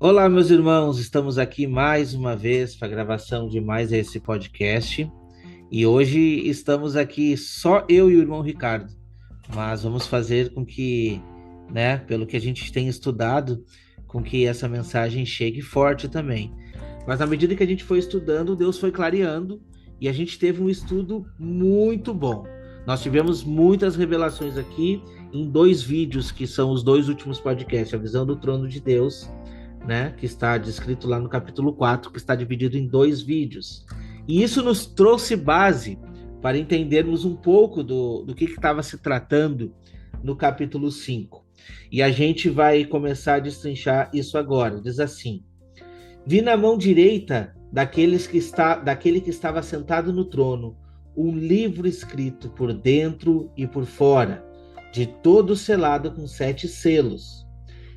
Olá, meus irmãos, estamos aqui mais uma vez para a gravação de mais esse podcast e hoje estamos aqui só eu e o irmão Ricardo, mas vamos fazer com que, né, pelo que a gente tem estudado, com que essa mensagem chegue forte também. Mas na medida que a gente foi estudando, Deus foi clareando e a gente teve um estudo muito bom. Nós tivemos muitas revelações aqui em dois vídeos que são os dois últimos podcasts, a visão do trono de Deus, né, que está descrito lá no capítulo 4, que está dividido em dois vídeos. E isso nos trouxe base para entendermos um pouco do que estava se tratando no capítulo 5. E a gente vai começar a destrinchar isso agora. Diz assim: Vi na mão direita daquele que estava sentado no trono um livro escrito por dentro e por fora, de todo selado com 7 selos.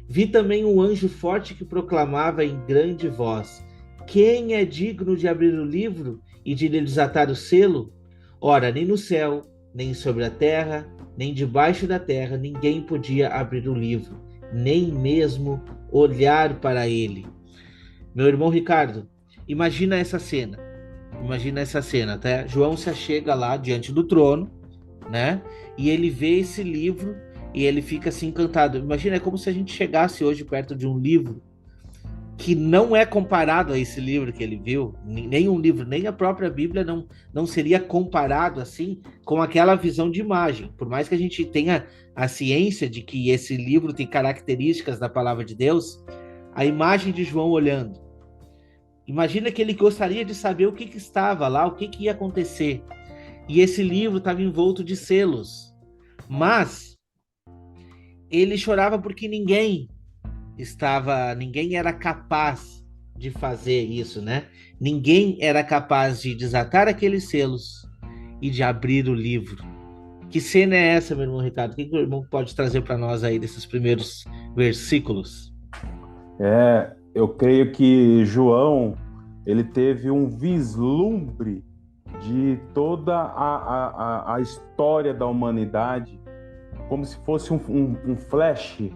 Vi também um anjo forte que proclamava em grande voz: Quem é digno de abrir o livro e de lhe desatar o selo? Ora, nem no céu, nem sobre a terra, nem debaixo da terra, ninguém podia abrir o livro, nem mesmo olhar para ele. Meu irmão Ricardo, imagina essa cena. Imagina essa cena, tá? João se achega lá diante do trono, né? E ele vê esse livro e ele fica assim encantado. Imagina, é como se a gente chegasse hoje perto de um livro que não é comparado a esse livro que ele viu, nem um livro, nem a própria Bíblia não seria comparado assim com aquela visão de imagem. Por mais que a gente tenha a ciência de que esse livro tem características da palavra de Deus, a imagem de João olhando. Imagina que ele gostaria de saber o que estava lá, o que ia acontecer. E esse livro estava envolto de selos. Mas ele chorava porque ninguém era capaz de fazer isso, né? Ninguém era capaz de desatar aqueles selos e de abrir o livro. Que cena é essa, meu irmão Ricardo? O que o irmão pode trazer para nós aí desses primeiros versículos? Eu creio que João ele teve um vislumbre de toda a história da humanidade, como se fosse um flash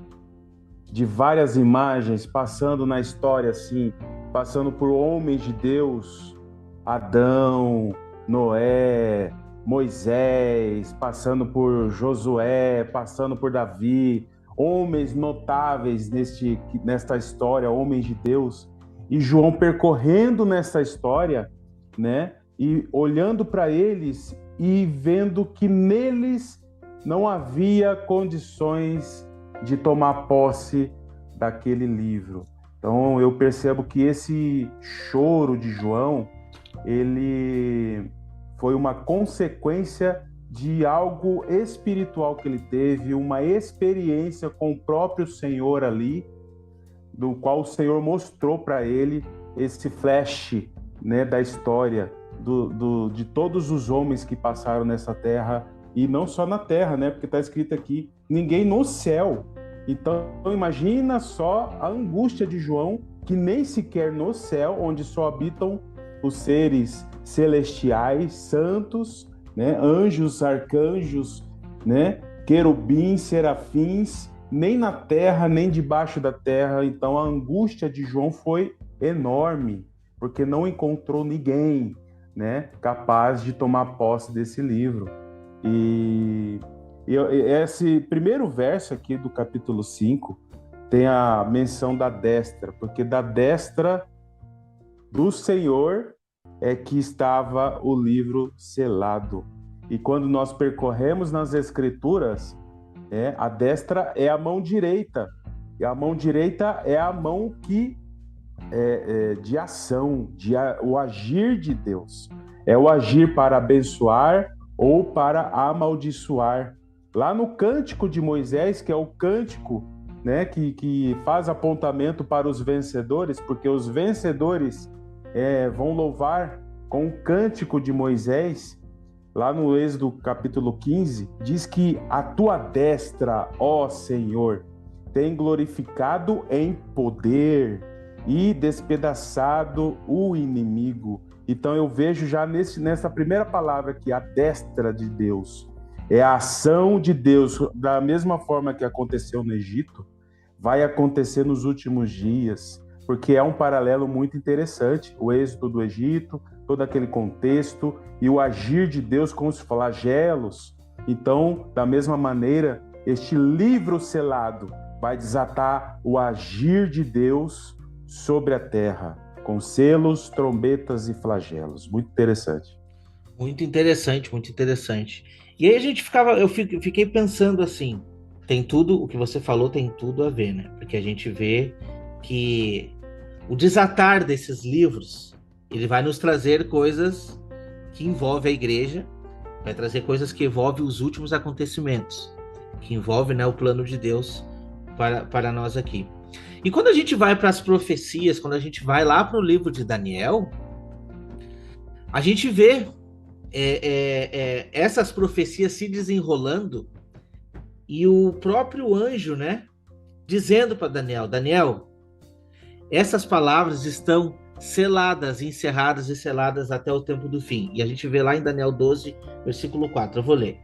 de várias imagens passando na história, assim, passando por homens de Deus, Adão, Noé, Moisés, passando por Josué, passando por Davi, homens notáveis nesta história, homens de Deus, e João percorrendo nessa história, né, e olhando para eles e vendo que neles não havia condições de tomar posse daquele livro. Então eu percebo que esse choro de João, ele foi uma consequência de algo espiritual que ele teve, uma experiência com o próprio Senhor ali, do qual o Senhor mostrou para ele esse flash, né, da história de todos os homens que passaram nessa terra, e não só na terra, né, porque está escrito aqui, ninguém no céu. Então imagina só a angústia de João, que nem sequer no céu, onde só habitam os seres celestiais, santos, né, anjos, arcanjos, né, querubins, serafins, nem na terra, nem debaixo da terra. Então a angústia de João foi enorme, porque não encontrou ninguém, né, capaz de tomar posse desse livro. E esse primeiro verso aqui do capítulo 5 tem a menção da destra, porque da destra do Senhor é que estava o livro selado. E quando nós percorremos nas Escrituras, a destra é a mão direita. E a mão direita é a mão que de ação, o agir de Deus. É o agir para abençoar ou para amaldiçoar. Lá no Cântico de Moisés, que é o cântico, né, que faz apontamento para os vencedores, porque os vencedores vão louvar com o Cântico de Moisés. Lá no Êxodo capítulo 15, diz que a tua destra, ó Senhor, tem glorificado em poder e despedaçado o inimigo. Então eu vejo já nessa primeira palavra aqui, a destra de Deus. É a ação de Deus, da mesma forma que aconteceu no Egito, vai acontecer nos últimos dias. porque é um paralelo muito interessante, o êxodo do Egito, todo aquele contexto e o agir de Deus com os flagelos. Então, da mesma maneira, este livro selado vai desatar o agir de Deus sobre a terra, com selos, trombetas e flagelos. Muito interessante. Muito interessante, muito interessante. E aí fiquei pensando assim, tem tudo, o que você falou tem tudo a ver, né? Porque a gente vê que o desatar desses livros, ele vai nos trazer coisas que envolvem a igreja, vai trazer coisas que envolvem os últimos acontecimentos, que envolvem, né, o plano de Deus para nós aqui. E quando a gente vai para as profecias, quando a gente vai lá para o livro de Daniel, a gente vê essas profecias se desenrolando e o próprio anjo, né, dizendo para Daniel, Daniel, essas palavras estão seladas, encerradas e seladas até o tempo do fim. E a gente vê lá em Daniel 12, versículo 4. Eu vou ler.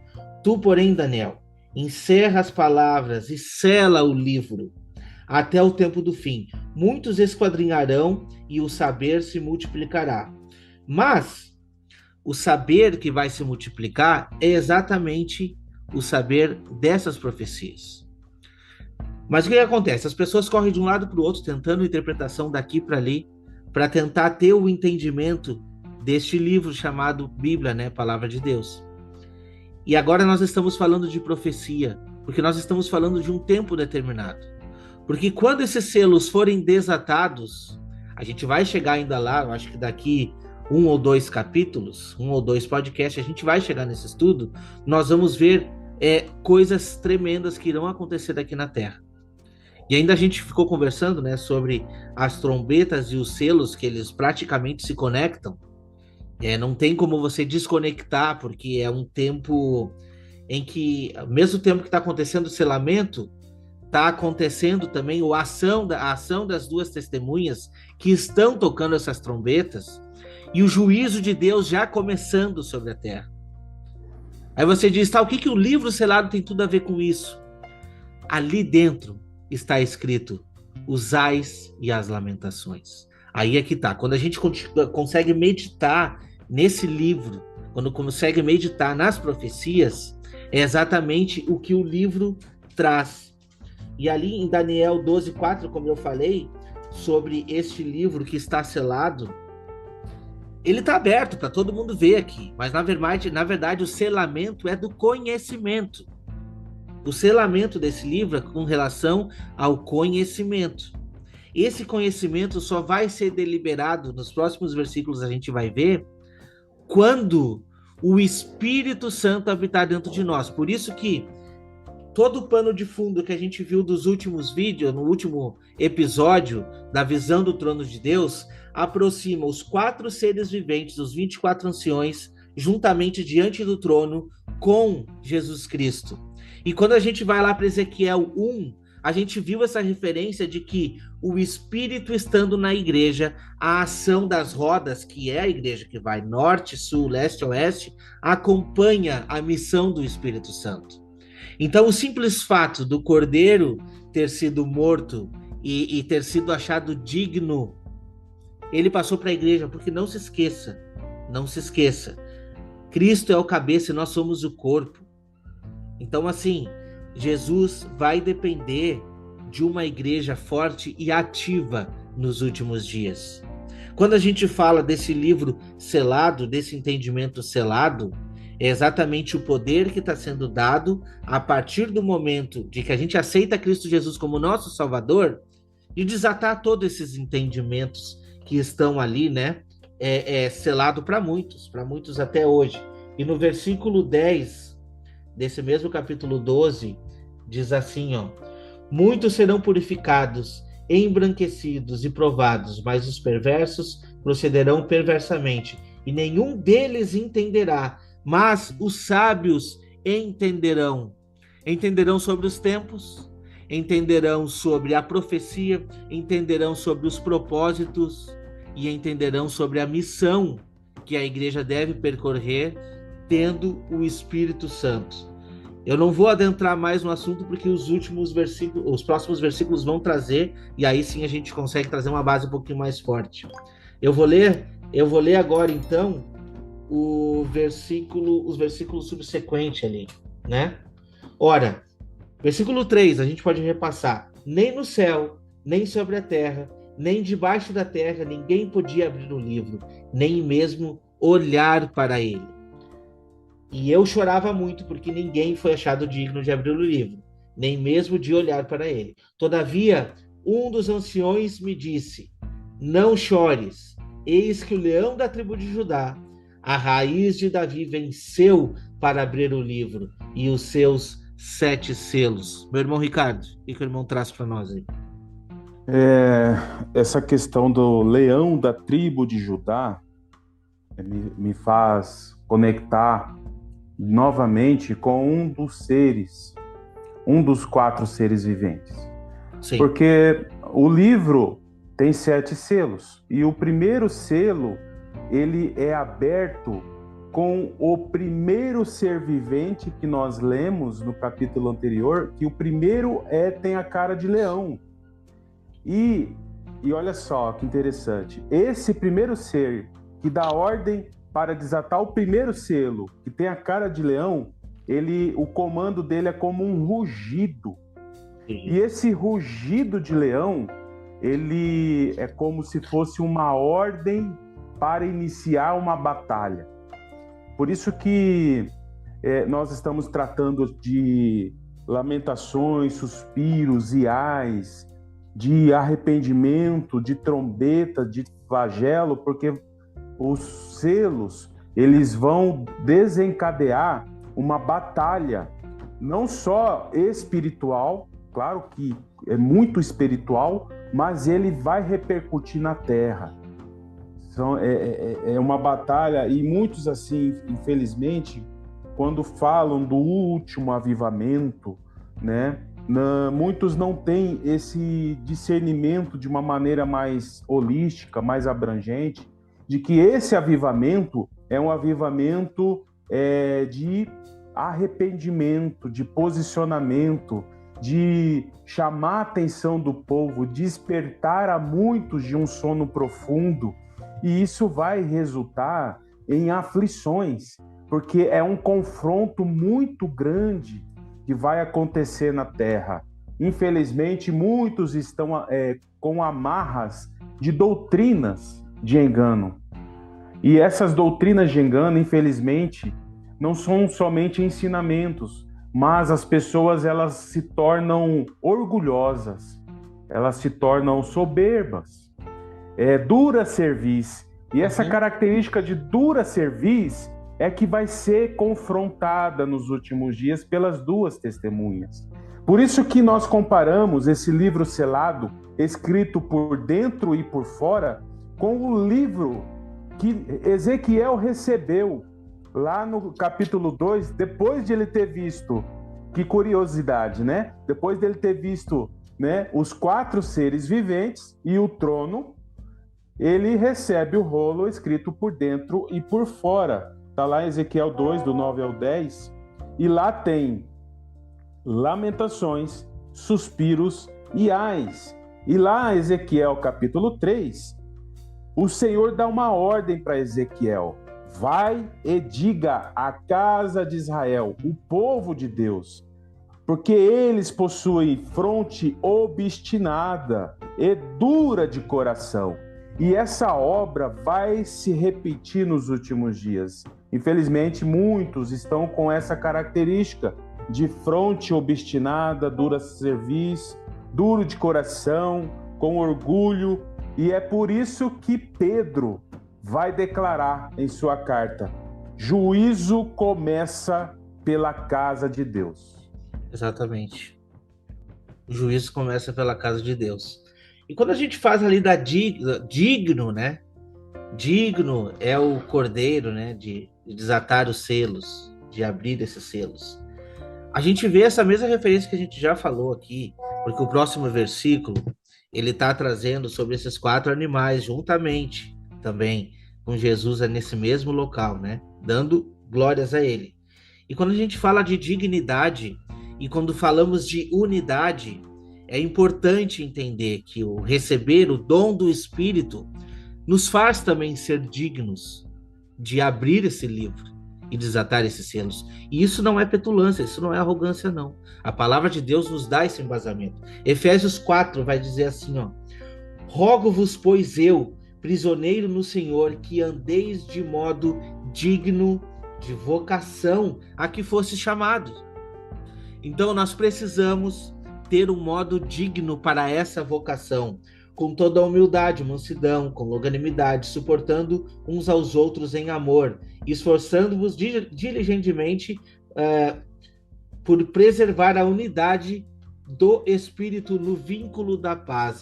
Tu, porém, Daniel, encerra as palavras e sela o livro até o tempo do fim. Muitos esquadrinharão e o saber se multiplicará. Mas o saber que vai se multiplicar é exatamente o saber dessas profecias. Mas o que acontece? As pessoas correm de um lado para o outro, tentando interpretação daqui para ali, para tentar ter o entendimento deste livro chamado Bíblia, né? Palavra de Deus. E agora nós estamos falando de profecia, porque nós estamos falando de um tempo determinado. Porque quando esses selos forem desatados, a gente vai chegar ainda lá, eu acho que daqui 1 ou 2 capítulos, 1 ou 2 podcasts, a gente vai chegar nesse estudo, nós vamos ver coisas tremendas que irão acontecer aqui na Terra. E ainda a gente ficou conversando, né, sobre as trombetas e os selos, que eles praticamente se conectam. Não tem como você desconectar, porque é um tempo em que, ao mesmo tempo que está acontecendo o selamento, está acontecendo também a ação das duas testemunhas que estão tocando essas trombetas, e o juízo de Deus já começando sobre a terra. Aí você diz, tá, o que o livro selado tem tudo a ver com isso? Ali dentro está escrito os ais e as lamentações. Aí é que tá. Quando a gente consegue meditar nesse livro, quando consegue meditar nas profecias, é exatamente o que o livro traz. E ali em Daniel 12:4, como eu falei, sobre este livro que está selado, ele está aberto para todo mundo ver aqui, mas na verdade o selamento é do conhecimento. O selamento desse livro é com relação ao conhecimento. Esse conhecimento só vai ser deliberado, nos próximos versículos a gente vai ver, quando o Espírito Santo habitar dentro de nós. Por isso que todo o pano de fundo que a gente viu dos últimos vídeos, no último episódio da visão do trono de Deus, aproxima os 4 seres viventes, os 24 anciões, juntamente diante do trono com Jesus Cristo. E quando a gente vai lá para Ezequiel 1, a gente viu essa referência de que o Espírito estando na igreja, a ação das rodas, que é a igreja que vai norte, sul, leste, oeste, acompanha a missão do Espírito Santo. Então, o simples fato do Cordeiro ter sido morto e ter sido achado digno, ele passou para a igreja, porque não se esqueça, Cristo é o cabeça e nós somos o corpo. Então, assim, Jesus vai depender de uma igreja forte e ativa nos últimos dias. Quando a gente fala desse livro selado, desse entendimento selado, é exatamente o poder que está sendo dado a partir do momento de que a gente aceita Cristo Jesus como nosso Salvador, de desatar todos esses entendimentos que estão ali, né, selado para muitos até hoje. E no versículo 10 desse mesmo capítulo 12, diz assim, ó: muitos serão purificados, embranquecidos e provados, mas os perversos procederão perversamente, e nenhum deles entenderá, mas os sábios entenderão. Entenderão sobre os tempos, entenderão sobre a profecia, entenderão sobre os propósitos e entenderão sobre a missão que a igreja deve percorrer tendo o Espírito Santo. Eu não vou adentrar mais no assunto porque os próximos versículos vão trazer, e aí sim a gente consegue trazer uma base um pouquinho mais forte. Eu vou ler agora então os versículos subsequentes ali, né? Ora, versículo 3, a gente pode repassar. Nem no céu, nem sobre a terra, nem debaixo da terra, ninguém podia abrir o livro, nem mesmo olhar para ele. E eu chorava muito porque ninguém foi achado digno de abrir o livro, nem mesmo de olhar para ele. Todavia, um dos anciões me disse: Não chores, eis que o leão da tribo de Judá, a raiz de Davi, venceu para abrir o livro e os seus 7 selos. Meu irmão Ricardo, o que o irmão traz para nós aí? Essa questão do leão da tribo de Judá me faz conectar novamente com um dos 4 seres viventes. Sim. Porque o livro tem 7 selos, e o primeiro selo, ele é aberto com o primeiro ser vivente que nós lemos no capítulo anterior, que o primeiro tem a cara de leão. E olha só que interessante, esse primeiro ser que dá ordem para desatar o primeiro selo, que tem a cara de leão, o comando dele é como um rugido. E esse rugido de leão, ele é como se fosse uma ordem para iniciar uma batalha. Por isso que nós estamos tratando de lamentações, suspiros e ais, de arrependimento, de trombeta, de flagelo, porque os selos, eles vão desencadear uma batalha, não só espiritual, claro que é muito espiritual, mas ele vai repercutir na terra. Então, é uma batalha, e muitos, assim, infelizmente, quando falam do último avivamento, né, muitos não têm esse discernimento de uma maneira mais holística, mais abrangente, de que esse avivamento é um avivamento de arrependimento, de posicionamento, de chamar a atenção do povo, despertar a muitos de um sono profundo, e isso vai resultar em aflições, porque é um confronto muito grande que vai acontecer na terra. Infelizmente, muitos estão com amarras de doutrinas de engano. E essas doutrinas de engano, infelizmente, não são somente ensinamentos, mas as pessoas, elas se tornam orgulhosas, elas se tornam soberbas, dura cerviz. E essa característica de dura cerviz é que vai ser confrontada nos últimos dias pelas 2 testemunhas. Por isso que nós comparamos esse livro selado, escrito por dentro e por fora, com o livro que Ezequiel recebeu lá no capítulo 2, depois de ele ter visto, que curiosidade, né? Depois dele ter visto, né, os 4 seres viventes e o trono, ele recebe o rolo escrito por dentro e por fora. Está lá em Ezequiel 2, do 9 ao 10, e lá tem lamentações, suspiros e ais. E lá, Ezequiel capítulo 3, o Senhor dá uma ordem para Ezequiel: vai e diga à casa de Israel, o povo de Deus, porque eles possuem fronte obstinada e dura de coração. E essa obra vai se repetir nos últimos dias. Infelizmente, muitos estão com essa característica de fronte obstinada, dura cerviz, duro de coração, com orgulho. E é por isso que Pedro vai declarar em sua carta: juízo começa pela casa de Deus. Exatamente. O juízo começa pela casa de Deus. E quando a gente faz ali da digno, né? Digno é o cordeiro, né? De desatar os selos, de abrir esses selos. A gente vê essa mesma referência que a gente já falou aqui, porque o próximo versículo, ele está trazendo sobre esses 4 animais juntamente também com Jesus nesse mesmo local, né? Dando glórias a ele. E quando a gente fala de dignidade e quando falamos de unidade, é importante entender que o receber o dom do Espírito nos faz também ser dignos de abrir esse livro e desatar esses selos. E isso não é petulância, isso não é arrogância, não. A palavra de Deus nos dá esse embasamento. Efésios 4 vai dizer assim, ó: rogo-vos, pois eu, prisioneiro no Senhor, que andeis de modo digno de vocação a que fosse chamado. Então nós precisamos ter um modo digno para essa vocação, com toda a humildade, mansidão, com longanimidade, suportando uns aos outros em amor, esforçando-vos diligentemente por preservar a unidade do Espírito no vínculo da paz.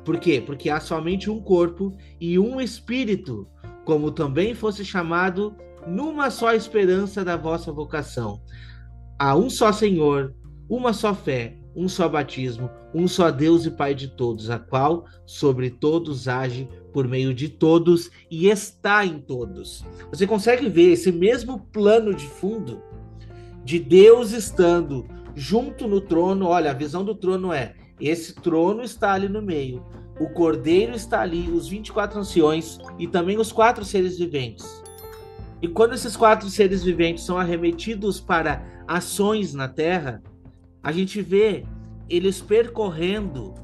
Por quê? Porque há somente um corpo e um Espírito, como também fosse chamado numa só esperança da vossa vocação. Há um só Senhor, uma só fé, um só batismo, um só Deus e Pai de todos, a qual sobre todos age por meio de todos e está em todos. Você consegue ver esse mesmo plano de fundo de Deus estando junto no trono? Olha, a visão do trono é: esse trono está ali no meio, o Cordeiro está ali, os 24 anciões e também os 4 seres viventes. E quando esses 4 seres viventes são arremetidos para ações na Terra, a gente vê eles percorrendo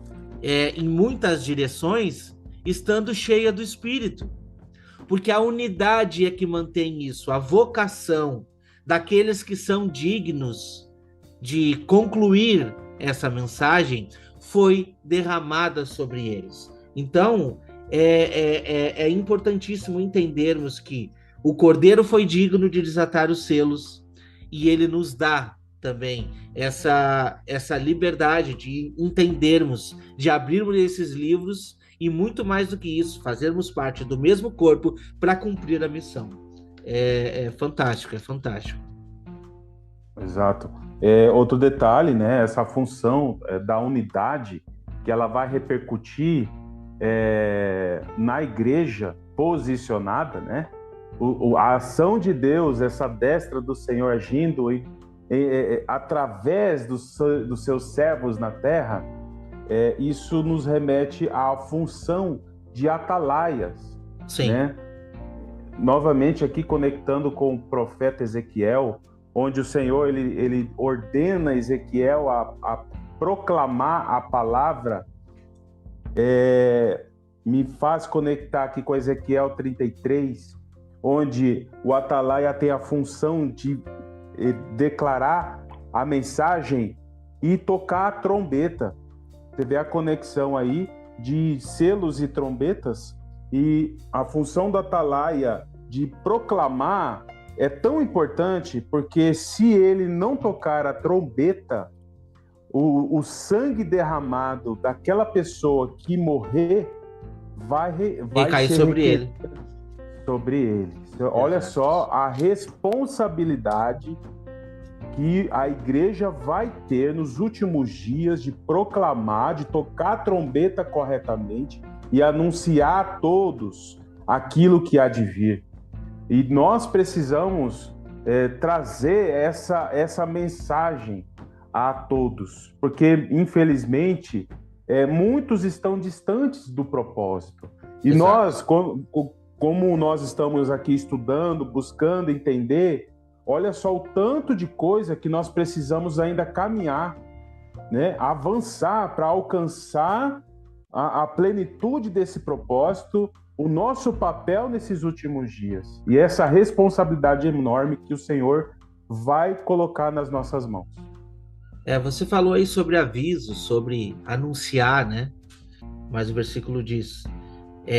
em muitas direções, estando cheia do Espírito. Porque a unidade é que mantém isso, a vocação daqueles que são dignos de concluir essa mensagem foi derramada sobre eles. Então, é importantíssimo entendermos que o Cordeiro foi digno de desatar os selos e ele nos dá também essa liberdade de entendermos, de abrirmos esses livros e muito mais do que isso, fazermos parte do mesmo corpo para cumprir a missão. É fantástico, é fantástico. Exato. Outro detalhe, né? Essa função da unidade, que ela vai repercutir na igreja posicionada, né? A ação de Deus, essa destra do Senhor agindo através dos seus servos na terra, isso nos remete à função de atalaias. Sim. Né? Novamente aqui conectando com o profeta Ezequiel, onde o Senhor ele ordena Ezequiel a proclamar a palavra, me faz conectar aqui com Ezequiel 33, onde o atalaia tem a função de declarar a mensagem e tocar a trombeta. Você vê a conexão aí de selos e trombetas, e a função do atalaia de proclamar é tão importante, porque se ele não tocar a trombeta, o sangue derramado daquela pessoa que morrer vai cair sobre ele. Sobre ele. Olha só a responsabilidade que a igreja vai ter nos últimos dias de proclamar, de tocar a trombeta corretamente e anunciar a todos aquilo que há de vir. E nós precisamos trazer essa mensagem a todos, porque, infelizmente, muitos estão distantes do propósito. E exato. Nós, como nós estamos aqui estudando, buscando entender, olha só o tanto de coisa que nós precisamos ainda caminhar, né? Avançar para alcançar a plenitude desse propósito, o nosso papel nesses últimos dias. E essa responsabilidade enorme que o Senhor vai colocar nas nossas mãos. Você falou aí sobre aviso, sobre anunciar, né? Mas o versículo diz: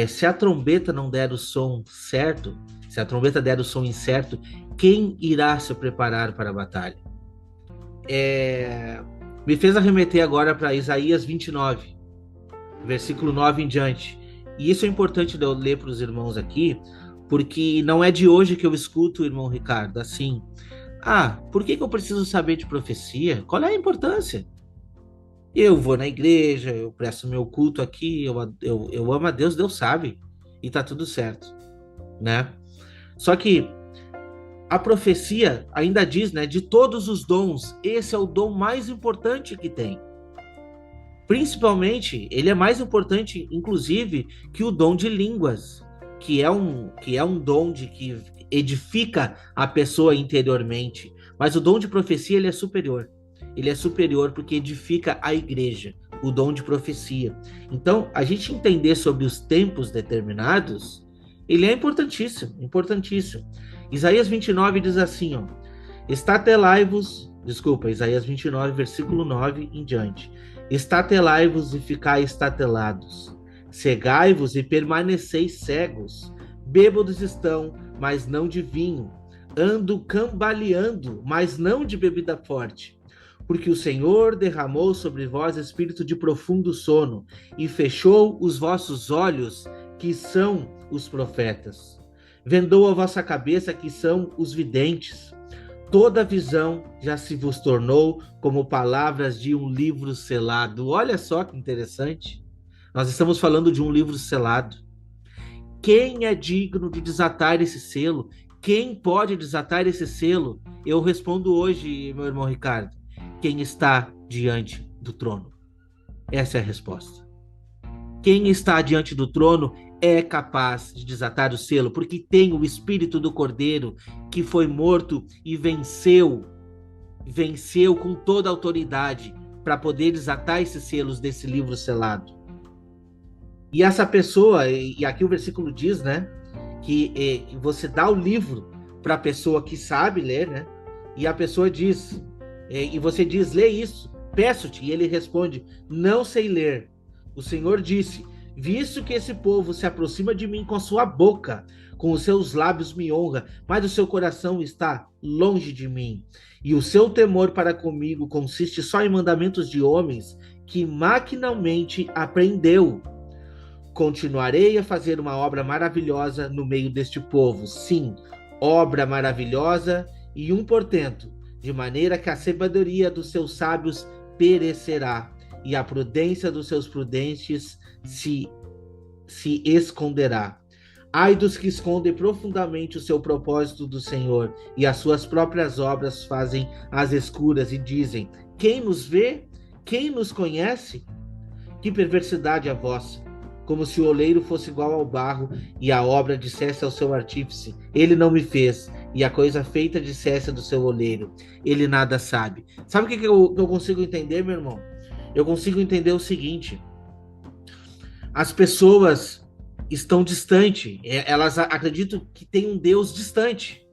se a trombeta não der o som certo, se a trombeta der o som incerto, quem irá se preparar para a batalha? Me fez arremeter agora para Isaías 29, versículo 9 em diante. E isso é importante eu ler para os irmãos aqui, porque não é de hoje que eu escuto o irmão Ricardo assim: por que eu preciso saber de profecia? Qual é a importância? Eu vou na igreja, eu presto meu culto aqui, eu amo a Deus, Deus sabe, e tá tudo certo, né? Só que A profecia ainda diz, né, de todos os dons, esse é o dom mais importante que tem. Principalmente, ele é mais importante, inclusive, que o dom de línguas, que é um dom que edifica a pessoa interiormente. Mas o dom de profecia, ele é superior. Ele é superior porque edifica a igreja, o dom de profecia. Então, a gente entender sobre os tempos determinados, ele é importantíssimo, importantíssimo. Isaías 29 diz assim, ó, Isaías 29, versículo 9 em diante. Estatelai-vos e ficai estatelados. Cegai-vos e permaneceis cegos. Bêbados estão, mas não de vinho. Ando cambaleando, mas não de bebida forte. Porque o Senhor derramou sobre vós espírito de profundo sono e fechou os vossos olhos, que são os profetas. Vendou a vossa cabeça, que são os videntes. Toda visão já se vos tornou como palavras de um livro selado. Olha só que interessante. Nós estamos falando de um livro selado. Quem é digno de desatar esse selo? Quem pode desatar esse selo? Eu respondo hoje, meu irmão Ricardo. Quem está diante do trono. Essa é a resposta. Quem está diante do trono é capaz de desatar o selo, porque tem o Espírito do Cordeiro, que foi morto e venceu com toda a autoridade para poder desatar esses selos desse livro selado. E essa pessoa, e aqui o versículo diz, né, que você dá o livro para a pessoa que sabe ler, né, e a pessoa diz, e você diz, lê isso, peço-te, e ele responde, não sei ler. O Senhor disse, visto que esse povo se aproxima de mim com a sua boca, com os seus lábios me honra, mas o seu coração está longe de mim. E o seu temor para comigo consiste só em mandamentos de homens que maquinalmente aprendeu. Continuarei a fazer uma obra maravilhosa no meio deste povo. Sim, obra maravilhosa e um portento, de maneira que a sabedoria dos seus sábios perecerá e a prudência dos seus prudentes se esconderá. Ai dos que escondem profundamente o seu propósito do Senhor e as suas próprias obras fazem às escuras e dizem, quem nos vê? Quem nos conhece? Que perversidade a vossa! Como se o oleiro fosse igual ao barro e a obra dissesse ao seu artífice, ele não me fez, e a coisa feita dissesse do seu oleiro, ele nada sabe. Sabe o que eu consigo entender, meu irmão? Eu consigo entender o seguinte, as pessoas estão distantes, elas acreditam que tem um Deus distante,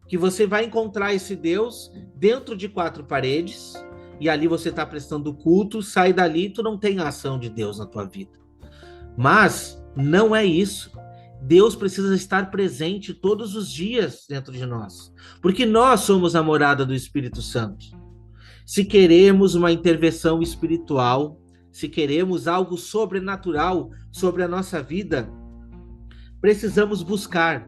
que você vai encontrar esse Deus dentro de quatro paredes, e ali você está prestando culto, sai dali, tu não tem a ação de Deus na tua vida. Mas não é isso. Deus precisa estar presente todos os dias dentro de nós, porque nós somos a morada do Espírito Santo. Se queremos uma intervenção espiritual, se queremos algo sobrenatural sobre a nossa vida, precisamos buscar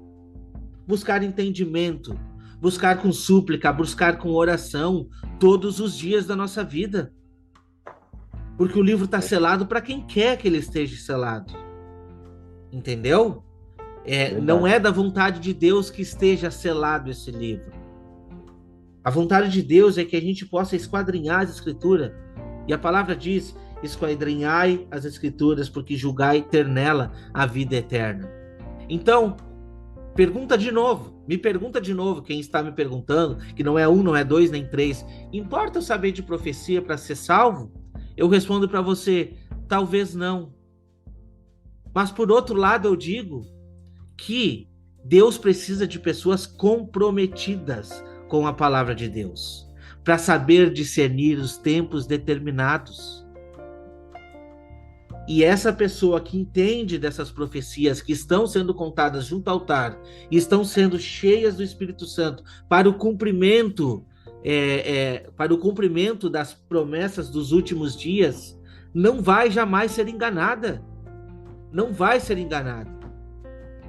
entendimento, buscar com súplica, buscar com oração todos os dias da nossa vida. Porque o livro está selado para quem quer que ele esteja selado. Entendeu? Não é da vontade de Deus que esteja selado esse livro. A vontade de Deus é que a gente possa esquadrinhar as Escrituras. E a palavra diz, esquadrinhai as Escrituras, porque julgai ter nela a vida eterna. Então, me pergunta de novo, quem está me perguntando, que não é 1, não é 2, nem 3. Importa eu saber de profecia para ser salvo? Eu respondo para você, talvez não. Mas por outro lado eu digo que Deus precisa de pessoas comprometidas com a palavra de Deus, para saber discernir os tempos determinados. E essa pessoa que entende dessas profecias que estão sendo contadas junto ao altar e estão sendo cheias do Espírito Santo para o cumprimento das promessas dos últimos dias, não vai jamais ser enganada. Não vai ser enganada.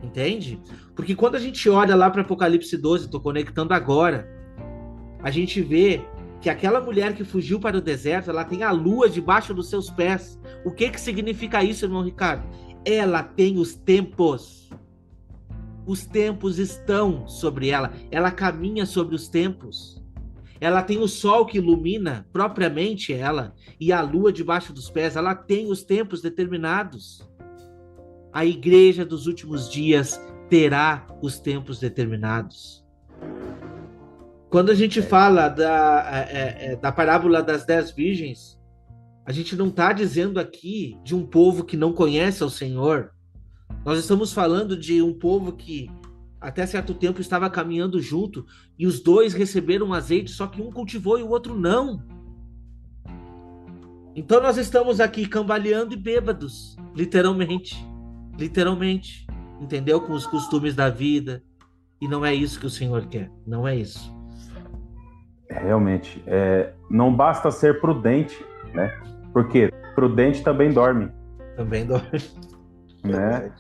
Entende? Porque quando a gente olha lá para Apocalipse 12, estou conectando agora, a gente vê que aquela mulher que fugiu para o deserto, ela tem a lua debaixo dos seus pés. O que significa isso, irmão Ricardo? Ela tem os tempos. Os tempos estão sobre ela. Ela caminha sobre os tempos. Ela tem o sol que ilumina propriamente ela e a lua debaixo dos pés. Ela tem os tempos determinados. A igreja dos últimos dias terá os tempos determinados. Quando a gente fala da parábola das 10 virgens, a gente não está dizendo aqui de um povo que não conhece ao Senhor. Nós estamos falando de um povo que até certo tempo estava caminhando junto e os dois receberam azeite, só que um cultivou e o outro não. Então nós estamos aqui cambaleando e bêbados, literalmente, entendeu? Com os costumes da vida. E não é isso que o Senhor quer, não é isso. Realmente, não basta ser prudente, né? Porque prudente também dorme. Também dorme. Né?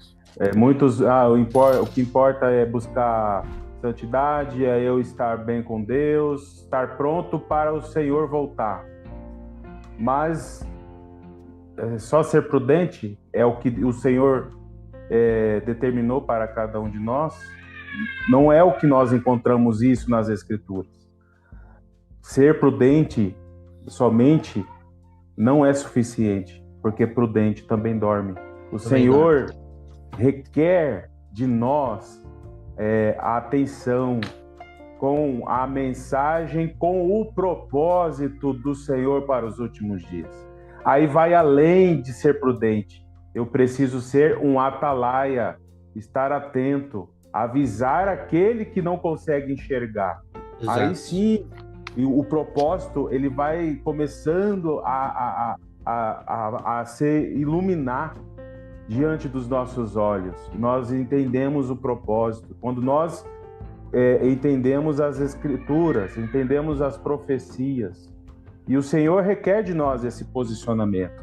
O que importa é buscar santidade, é eu estar bem com Deus, estar pronto para o Senhor voltar. Mas só ser prudente é o que o Senhor determinou para cada um de nós. Não é o que nós encontramos isso nas Escrituras. Ser prudente somente não é suficiente, porque prudente também dorme. O Senhor requer de nós a atenção com a mensagem, com o propósito do Senhor para os últimos dias. Aí vai além de ser prudente. Eu preciso ser um atalaia, estar atento, avisar aquele que não consegue enxergar. Exato. Aí sim, o propósito ele vai começando a se iluminar diante dos nossos olhos. Nós entendemos o propósito. Quando nós entendemos as Escrituras, entendemos as profecias, e o Senhor requer de nós esse posicionamento,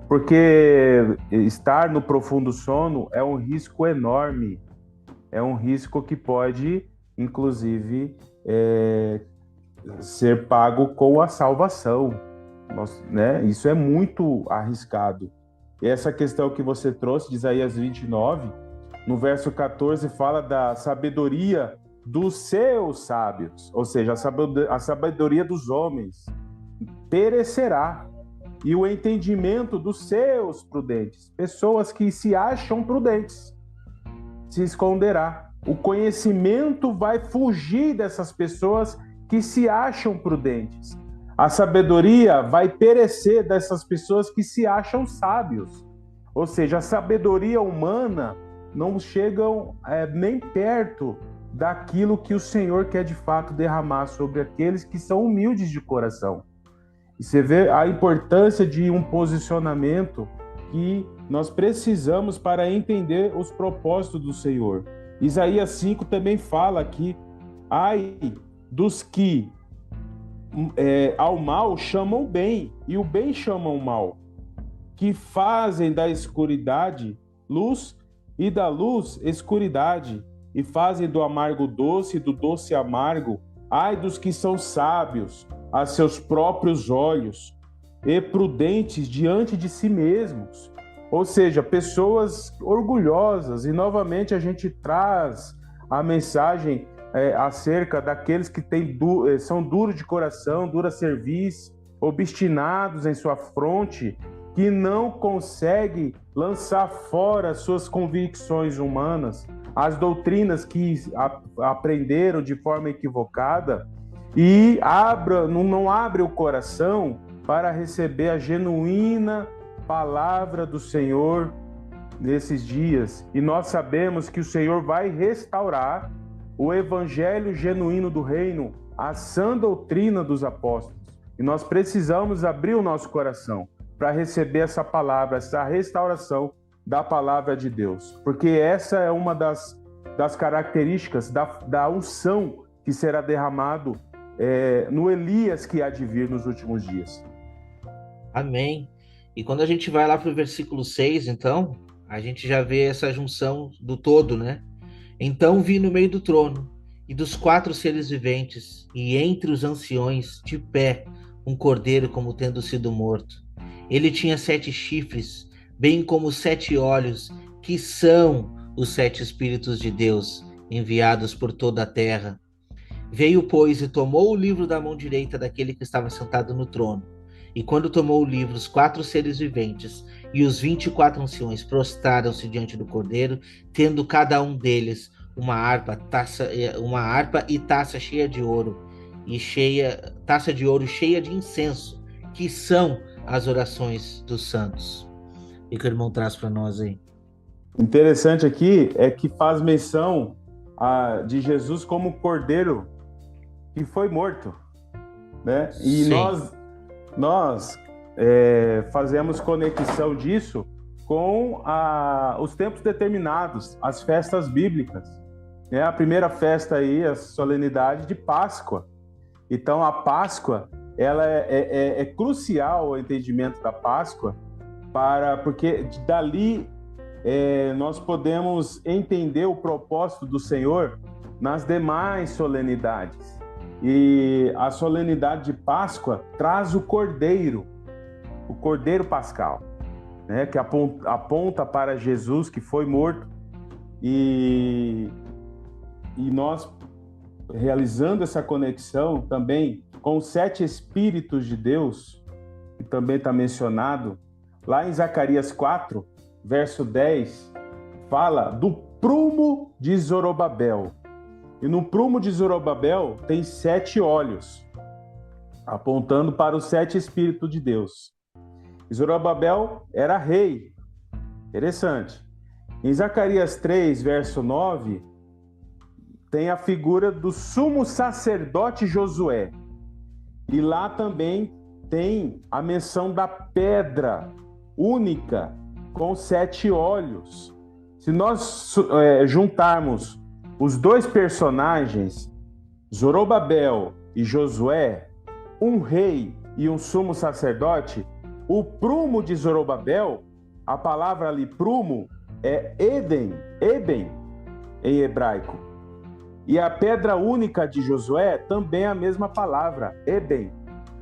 porque estar no profundo sono é um risco enorme, é um risco que pode, inclusive, ser pago com a salvação. Né? Isso é muito arriscado. E essa questão que você trouxe de Isaías 29, no verso 14, fala da sabedoria dos seus sábios, ou seja, a sabedoria dos homens perecerá, e o entendimento dos seus prudentes, pessoas que se acham prudentes, se esconderá. O conhecimento vai fugir dessas pessoas que se acham prudentes. A sabedoria vai perecer dessas pessoas que se acham sábios. Ou seja, a sabedoria humana não chega nem perto daquilo que o Senhor quer de fato derramar sobre aqueles que são humildes de coração. E você vê a importância de um posicionamento que nós precisamos para entender os propósitos do Senhor. Isaías 5 também fala que ai dos que ao mal chamam bem, e o bem chamam mal, que fazem da escuridade luz e da luz escuridade, e fazem do amargo doce e do doce amargo. Ai dos que são sábios a seus próprios olhos e prudentes diante de si mesmos. Ou seja, pessoas orgulhosas. E novamente a gente traz a mensagem acerca daqueles que são duros de coração, dura cerviz, obstinados em sua fronte, que não conseguem lançar fora suas convicções humanas, as doutrinas que aprenderam de forma equivocada, e não abre o coração para receber a genuína palavra do Senhor nesses dias. E nós sabemos que o Senhor vai restaurar o evangelho genuíno do reino, a sã doutrina dos apóstolos. E nós precisamos abrir o nosso coração para receber essa palavra, essa restauração da palavra de Deus. Porque essa é uma das características da unção que será derramado no Elias que há de vir nos últimos dias. Amém. E quando a gente vai lá para o versículo 6, então, a gente já vê essa junção do todo, né? Então vi no meio do trono e dos 4 seres viventes, e entre os anciões, de pé, um cordeiro como tendo sido morto. Ele tinha 7 chifres, bem como 7 olhos, que são os 7 Espíritos de Deus enviados por toda a terra. Veio, pois, e tomou o livro da mão direita daquele que estava sentado no trono. E quando tomou o livro, os 4 seres viventes e os 24 anciões prostraram-se diante do Cordeiro, tendo cada um deles uma harpa e taça cheia de ouro, taça de ouro cheia de incenso, que são as orações dos santos. E que o irmão traz para nós aí. Interessante aqui é que faz menção de Jesus como Cordeiro que foi morto, né? E Sim. nós fazemos conexão disso com os tempos determinados, as festas bíblicas. A primeira festa aí, a solenidade de Páscoa. Então, a Páscoa, ela é crucial o entendimento da Páscoa, porque dali nós podemos entender o propósito do Senhor nas demais solenidades. E a solenidade de Páscoa traz o Cordeiro Pascal, né, que aponta para Jesus, que foi morto, e nós realizando essa conexão também com os 7 Espíritos de Deus, que também está mencionado, lá em Zacarias 4, verso 10, fala do prumo de Zorobabel. E no prumo de Zorobabel tem 7 olhos, apontando para os 7 Espíritos de Deus. E Zorobabel era rei. Interessante. Em Zacarias 3, verso 9, tem a figura do sumo sacerdote Josué. E lá também tem a menção da pedra única com 7 olhos. Se nós juntarmos os 2 personagens, Zorobabel e Josué, um rei e um sumo sacerdote, o prumo de Zorobabel, a palavra ali prumo é Eben em hebraico. E a pedra única de Josué também é a mesma palavra, Eben.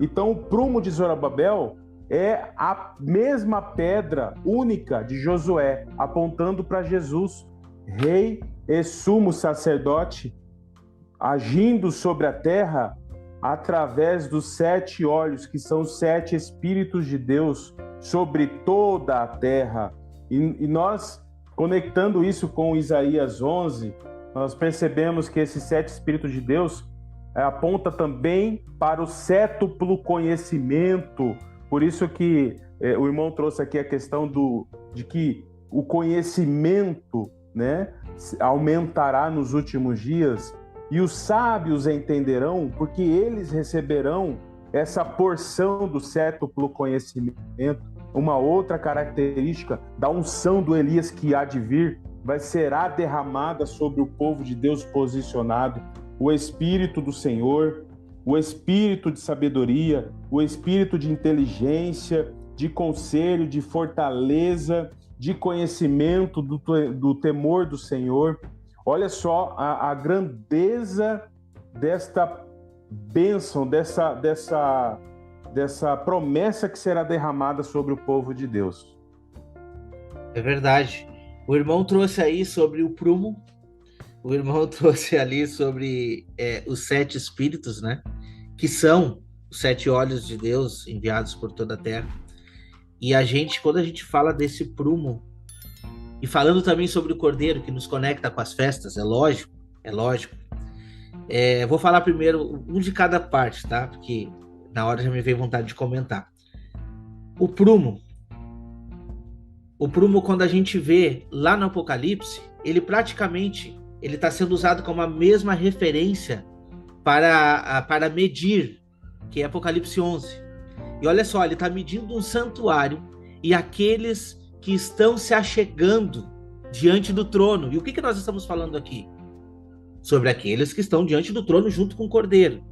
Então o prumo de Zorobabel é a mesma pedra única de Josué, apontando para Jesus, rei e sumo sacerdote, agindo sobre a terra através dos 7 olhos, que são os 7 Espíritos de Deus sobre toda a terra. E nós, conectando isso com Isaías 11, nós percebemos que esses 7 Espíritos de Deus aponta também para o sétuplo conhecimento. Por isso que o irmão trouxe aqui a questão de que o conhecimento, né, aumentará nos últimos dias, e os sábios entenderão, porque eles receberão essa porção do sétuplo conhecimento. Uma outra característica da unção do Elias que há de vir será derramada sobre o povo de Deus posicionado, o Espírito do Senhor, o Espírito de sabedoria, o Espírito de inteligência, de conselho, de fortaleza, de conhecimento do temor do Senhor. Olha só a grandeza desta bênção, dessa promessa que será derramada sobre o povo de Deus. É verdade. O irmão trouxe aí sobre o prumo, o irmão trouxe ali sobre os 7 Espíritos, né? Que são os 7 olhos de Deus enviados por toda a terra. E quando a gente fala desse prumo, e falando também sobre o Cordeiro, que nos conecta com as festas, é lógico. Vou falar primeiro um de cada parte, tá? Porque na hora já me veio vontade de comentar. O prumo, quando a gente vê lá no Apocalipse, ele praticamente está sendo usado como a mesma referência para medir, que é Apocalipse 11. E olha só, ele está medindo um santuário e aqueles que estão se achegando diante do trono. E o que nós estamos falando aqui? Sobre aqueles que estão diante do trono junto com o Cordeiro.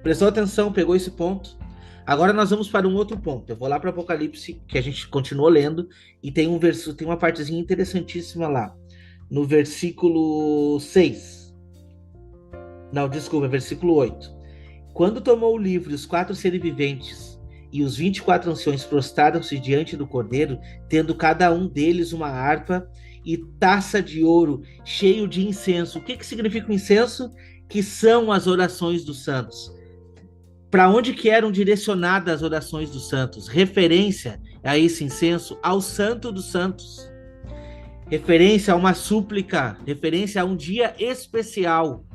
Prestou atenção, pegou esse ponto? Agora nós vamos para um outro ponto. Eu vou lá para o Apocalipse, que a gente continuou lendo, e tem uma partezinha interessantíssima lá. No versículo 6. Não, desculpa, versículo 8. Quando tomou o livro, os 4 seres viventes e os 24 anciões prostraram-se diante do Cordeiro, tendo cada um deles uma harpa e taça de ouro cheio de incenso. O que significa o incenso? Que são as orações dos santos. Para onde que eram direcionadas as orações dos santos? Referência a esse incenso ao Santo dos Santos. Referência a uma súplica, referência a um dia especial,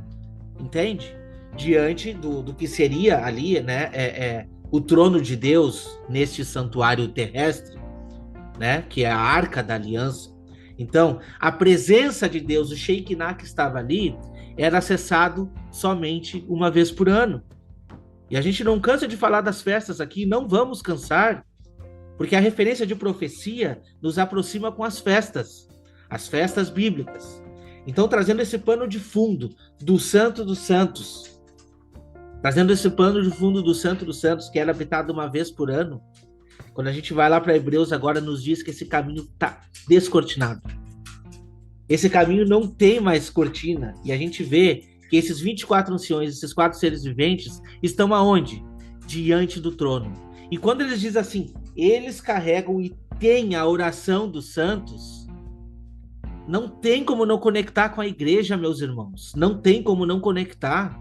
entende? Diante do que seria ali, né, o trono de Deus neste santuário terrestre, né, que é a Arca da Aliança. Então, a presença de Deus, o Shekinah que estava ali, era acessado somente uma vez por ano. E a gente não cansa de falar das festas aqui, não vamos cansar, porque a referência de profecia nos aproxima com as festas bíblicas. Então, trazendo esse pano de fundo do Santo dos Santos, trazendo esse pano de fundo do Santo dos Santos, que era habitado uma vez por ano, quando a gente vai lá para Hebreus agora, nos diz que esse caminho está descortinado. Esse caminho não tem mais cortina, e a gente vê que esses 24 anciões, esses 4 seres viventes, estão aonde? Diante do trono. E quando eles dizem assim, eles carregam e têm a oração dos santos, não tem como não conectar com a igreja, meus irmãos. Não tem como não conectar.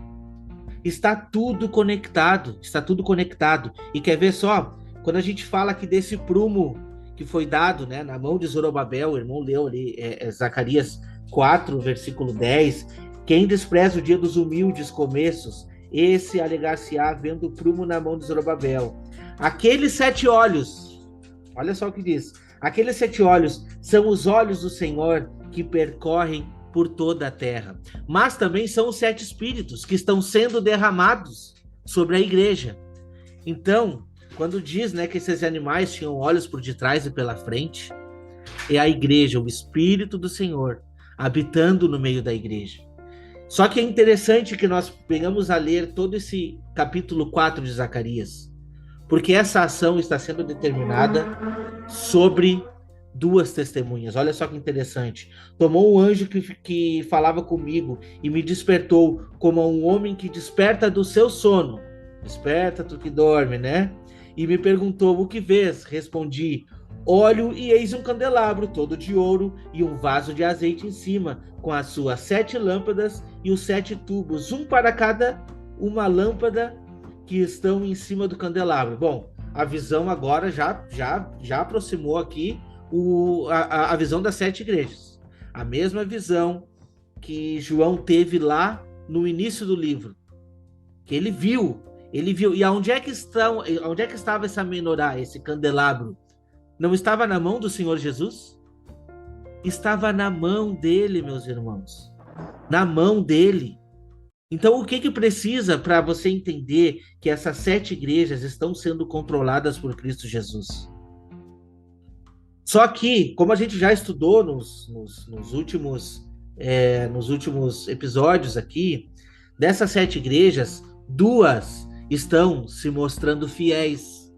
Está tudo conectado, está tudo conectado. E quer ver só? Quando a gente fala aqui desse prumo que foi dado, né, na mão de Zorobabel, o irmão leu ali, Zacarias 4, versículo 10, quem despreza o dia dos humildes começos, esse alegar-se-á vendo o prumo na mão de Zorobabel. Aqueles 7 olhos, olha só o que diz, aqueles 7 olhos são os olhos do Senhor que percorrem por toda a terra, mas também são os 7 espíritos que estão sendo derramados sobre a igreja. Então, quando diz, né, que esses animais tinham olhos por detrás e pela frente, é a igreja, o Espírito do Senhor, habitando no meio da igreja. Só que é interessante que nós venhamos a ler todo esse capítulo 4 de Zacarias, porque essa ação está sendo determinada sobre 2 testemunhas. Olha só que interessante. Tomou um anjo que falava comigo e me despertou como um homem que desperta do seu sono. Desperta, tu que dorme, né? E me perguntou, o que vês? Respondi, olho e eis um candelabro todo de ouro e um vaso de azeite em cima, com as suas 7 lâmpadas e os 7 tubos, um para cada uma lâmpada que estão em cima do candelabro. Bom, a visão agora já aproximou aqui a visão das 7 igrejas. A mesma visão que João teve lá no início do livro, que ele viu. E onde é que estava essa menorá, esse candelabro? Não estava na mão do Senhor Jesus? Estava na mão dele, meus irmãos. Na mão dele. Então, o que precisa para você entender que essas 7 igrejas estão sendo controladas por Cristo Jesus? Só que, como a gente já estudou nos últimos episódios aqui, dessas 7 igrejas, 2 estão se mostrando fiéis.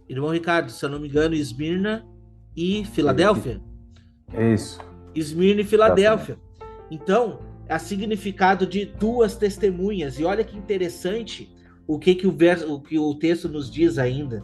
Irmão Ricardo, se eu não me engano, Esmirna e Filadélfia? É isso. Esmirna e Filadélfia. Então, há significado de 2 testemunhas. E olha que interessante o que o texto nos diz ainda.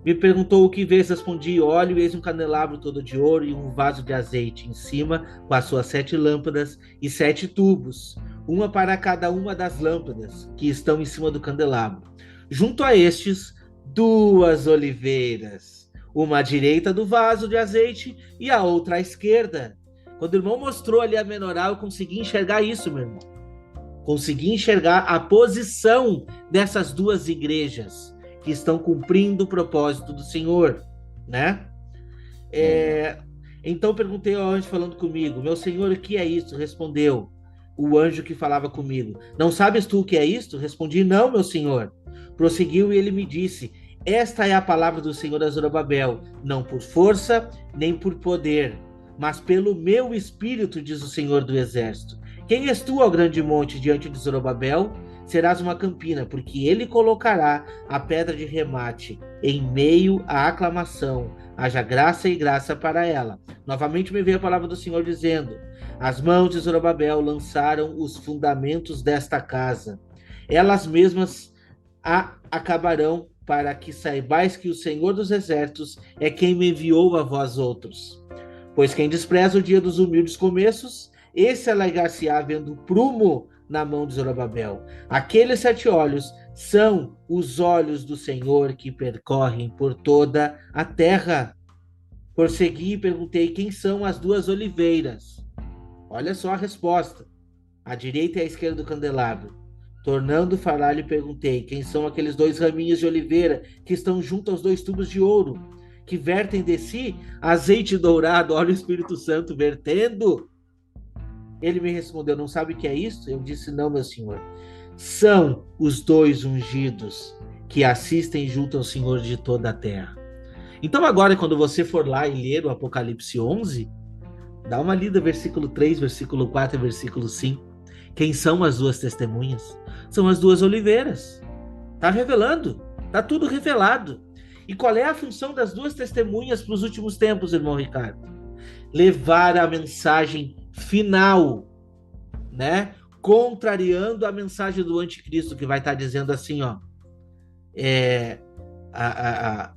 Me perguntou o que vês, respondi, olho, eis um candelabro todo de ouro e um vaso de azeite em cima, com as suas 7 lâmpadas e 7 tubos, uma para cada uma das lâmpadas que estão em cima do candelabro. Junto a estes, 2 oliveiras, uma à direita do vaso de azeite e a outra à esquerda. Quando o irmão mostrou ali a menorá, eu consegui enxergar isso, meu irmão. Consegui enxergar a posição dessas 2 igrejas que estão cumprindo o propósito do Senhor, né? Então perguntei ao anjo falando comigo, meu Senhor, o que é isso? Respondeu o anjo que falava comigo, não sabes tu o que é isto? Respondi, não, meu Senhor. Prosseguiu e ele me disse, esta é a palavra do Senhor a Zorobabel, não por força nem por poder, mas pelo meu espírito, diz o Senhor do Exército. Quem és tu, ó grande monte, diante de Zorobabel? Serás uma campina, porque ele colocará a pedra de remate em meio à aclamação. Haja graça e graça para ela. Novamente me veio a palavra do Senhor dizendo, as mãos de Zorobabel lançaram os fundamentos desta casa. Elas mesmas a acabarão para que saibais que o Senhor dos Exércitos é quem me enviou a vós outros. Pois quem despreza o dia dos humildes começos, esse alegrar-se-á vendo prumo na mão de Zorobabel. Aqueles 7 olhos são os olhos do Senhor que percorrem por toda a terra. Prossegui e perguntei quem são as 2 oliveiras. Olha só a resposta. À direita e à esquerda do candelabro. Tornando a falar, lhe perguntei quem são aqueles 2 raminhos de oliveira que estão junto aos 2 tubos de ouro, que vertem de si azeite dourado. Olha o Espírito Santo vertendo. Ele me respondeu, não sabe o que é isso? Eu disse, não, meu senhor. São os 2 ungidos que assistem junto ao Senhor de toda a terra. Então agora, quando você for lá e ler o Apocalipse 11, dá uma lida, versículo 3, versículo 4 e versículo 5. Quem são as 2 testemunhas? São as 2 oliveiras. Está revelando, está tudo revelado. E qual é a função das 2 testemunhas para os últimos tempos, irmão Ricardo? Levar a mensagem final, né? Contrariando a mensagem do anticristo, que vai estar dizendo assim, ó,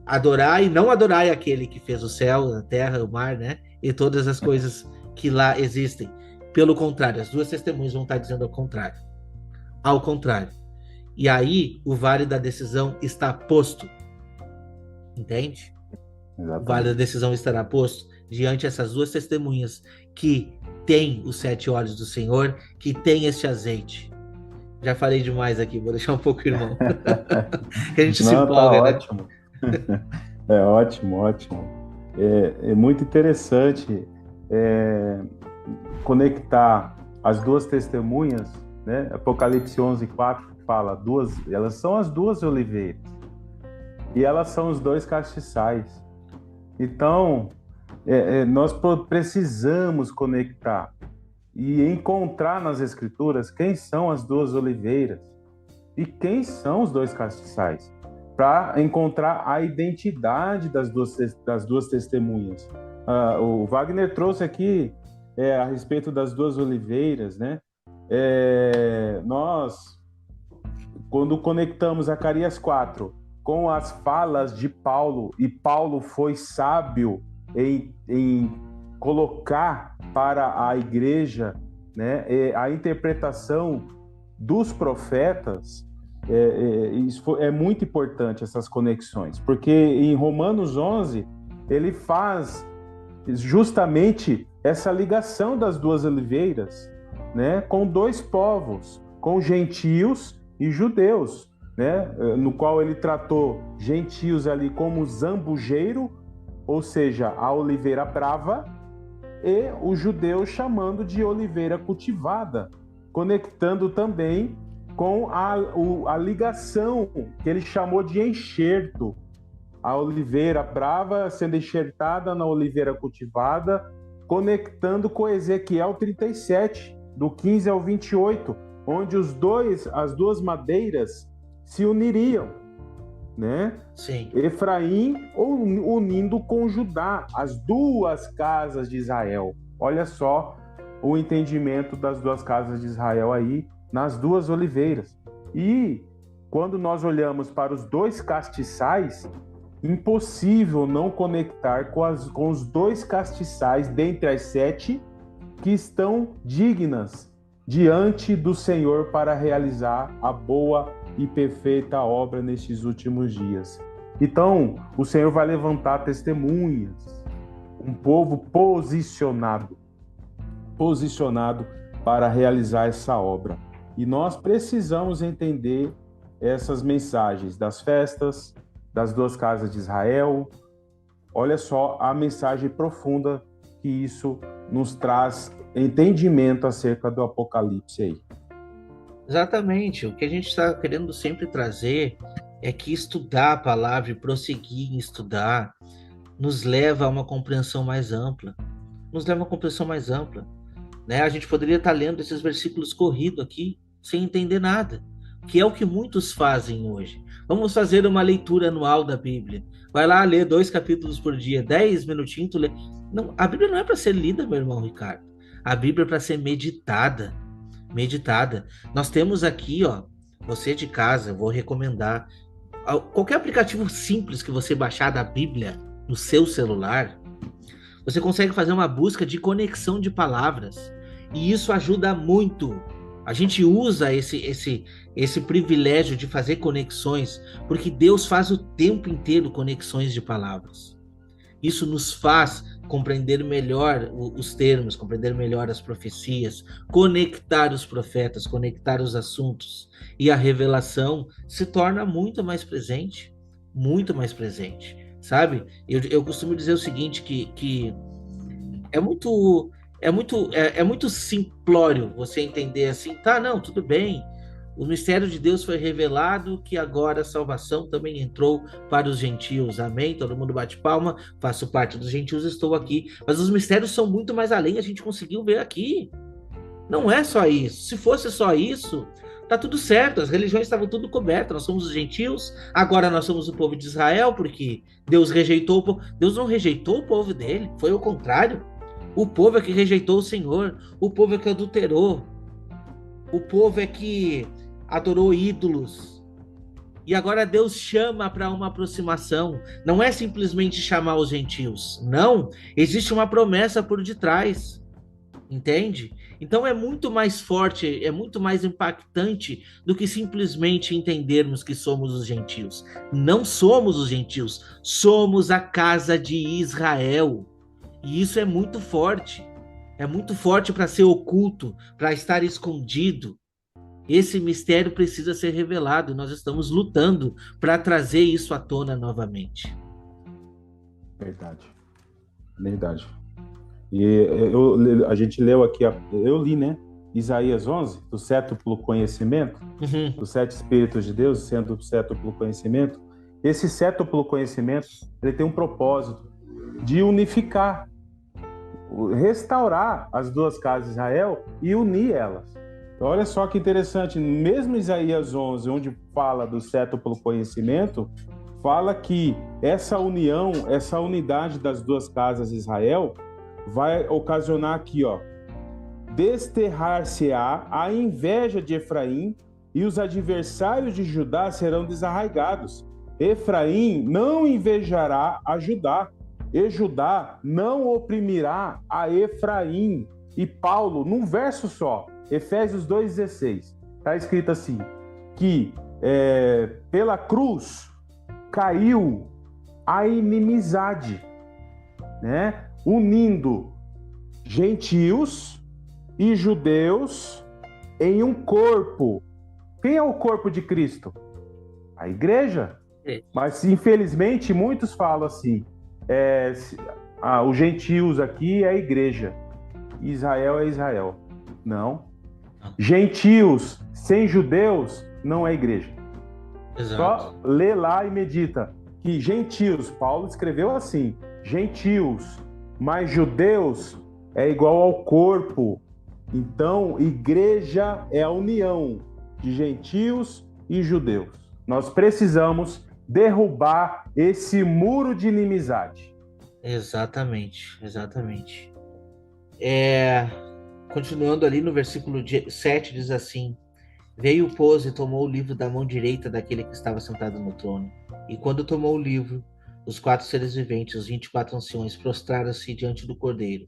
adorai, não adorai aquele que fez o céu, a terra, o mar, né? E todas as coisas que lá existem. Pelo contrário, as 2 testemunhas vão estar dizendo ao contrário. Ao contrário. E aí, o vale da decisão está posto. Entende? Exatamente. O vale da decisão estará posto diante dessas 2 testemunhas que têm os 7 olhos do Senhor, que têm este azeite. Já falei demais aqui, vou deixar um pouco o irmão. Que a gente se empolga, tá ótimo. Né? É ótimo, ótimo. É muito interessante conectar as 2 testemunhas, né? Apocalipse 11:4 fala, elas são as 2 oliveiras e elas são os 2 castiçais. Então, nós precisamos conectar e encontrar nas Escrituras quem são as 2 oliveiras e quem são os 2 castiçais, para encontrar a identidade das duas testemunhas. O Wagner trouxe aqui a respeito das 2 oliveiras, né? Nós, quando conectamos Zacarias 4 com as falas de Paulo, e Paulo foi sábio em colocar para a igreja, né, a interpretação dos profetas, isso é muito importante, essas conexões, porque em Romanos 11 ele faz justamente essa ligação das 2 oliveiras, né, com 2 povos, com gentios e judeus, né, no qual ele tratou gentios ali como zambujeiro, ou seja, a oliveira brava, e os judeus chamando de oliveira cultivada, conectando também com a ligação que ele chamou de enxerto, a oliveira brava sendo enxertada na oliveira cultivada, conectando com Ezequiel 37, do 15 ao 28, onde as 2 madeiras se uniriam, né? Sim. Efraim unindo com Judá, as 2 casas de Israel. Olha só o entendimento das 2 casas de Israel aí, nas 2 oliveiras. E quando nós olhamos para os 2 castiçais, impossível não conectar com os 2 castiçais dentre as 7 que estão dignas diante do Senhor para realizar a boa e perfeita obra nestes últimos dias. Então, o Senhor vai levantar testemunhas, um povo posicionado para realizar essa obra. E nós precisamos entender essas mensagens das festas, das 2 casas de Israel. Olha só a mensagem profunda que isso nos traz, entendimento acerca do Apocalipse aí. Exatamente. O que a gente está querendo sempre trazer é que estudar a palavra e prosseguir em estudar nos leva a uma compreensão mais ampla. Né? A gente poderia estar lendo esses versículos corridos aqui sem entender nada, que é o que muitos fazem hoje. Vamos fazer uma leitura anual da Bíblia. Vai lá ler 2 capítulos por dia, 10 minutinhos. Não, a Bíblia não é para ser lida, meu irmão Ricardo. A Bíblia é para ser meditada. Nós temos aqui, ó, você de casa, eu vou recomendar qualquer aplicativo simples que você baixar da Bíblia no seu celular, você consegue fazer uma busca de conexão de palavras. E isso ajuda muito. A gente usa esse privilégio de fazer conexões, porque Deus faz o tempo inteiro conexões de palavras. Isso nos faz compreender melhor os termos, compreender melhor as profecias, conectar os profetas, conectar os assuntos. E a revelação se torna muito mais presente, sabe? Eu costumo dizer o seguinte, que é muito simplório você entender assim, tá, não, tudo bem. O mistério de Deus foi revelado, que agora a salvação também entrou para os gentios. Amém? Todo mundo bate palma, faço parte dos gentios, estou aqui. Mas os mistérios são muito mais além, a gente conseguiu ver aqui. Não é só isso. Se fosse só isso, tá tudo certo. As religiões estavam tudo cobertas. Nós somos os gentios, agora nós somos o povo de Israel, porque Deus rejeitou o povo. Deus não rejeitou o povo dele, foi o contrário. O povo é que rejeitou o Senhor, o povo é que adulterou, o povo é que adorou ídolos. E agora Deus chama para uma aproximação. Não é simplesmente chamar os gentios. Não, existe uma promessa por detrás. Entende? Então é muito mais forte, é muito mais impactante do que simplesmente entendermos que somos os gentios. Não somos os gentios, somos a casa de Israel. E isso é muito forte. É muito forte para ser oculto, para estar escondido. Esse mistério precisa ser revelado. Nós estamos lutando para trazer isso à tona novamente. Verdade. Verdade. E a gente leu aqui, eu li, né? Isaías 11, do sétuplo conhecimento, dos 7 Espíritos de Deus, sendo o sétuplo conhecimento. Esse sétuplo conhecimento, ele tem um propósito de unificar, restaurar as duas casas de Israel e unir elas. Olha só que interessante, mesmo Isaías 11, onde fala do sétuplo conhecimento, fala que essa união, essa unidade das duas casas de Israel vai ocasionar aqui, ó, desterrar-se-á a inveja de Efraim e os adversários de Judá serão desarraigados. Efraim não invejará a Judá, e Judá não oprimirá a Efraim. E Paulo, num verso só, Efésios 2,16, está escrito assim, que pela cruz caiu a inimizade, né? Unindo gentios e judeus em um corpo. Quem é o corpo de Cristo? A igreja. Mas, infelizmente, muitos falam assim, os gentios aqui é a igreja, Israel é Israel. Não. Gentios sem judeus não é igreja. Exato. Só lê lá e medita que gentios, Paulo escreveu assim, gentios mais judeus é igual ao corpo. Então, igreja é a união de gentios e judeus. Nós precisamos derrubar esse muro de inimizade. Exatamente, exatamente. Continuando ali no versículo 7, diz assim: veio, pois, e tomou o livro da mão direita daquele que estava sentado no trono. E quando tomou o livro, os 4 seres viventes, os 24 anciões, prostraram-se diante do Cordeiro,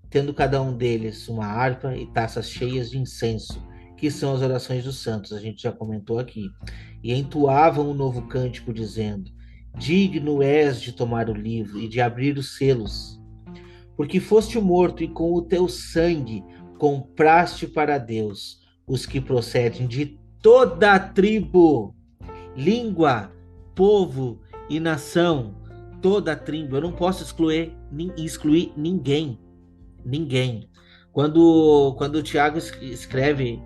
tendo cada um deles uma harpa e taças cheias de incenso, que são as orações dos santos, a gente já comentou aqui. E entoavam um novo cântico, dizendo: digno és de tomar o livro e de abrir os selos, porque foste morto e com o teu sangue compraste para Deus os que procedem de toda a tribo, língua, povo e nação. Toda a tribo, eu não posso excluir ninguém. Quando o Tiago escreve,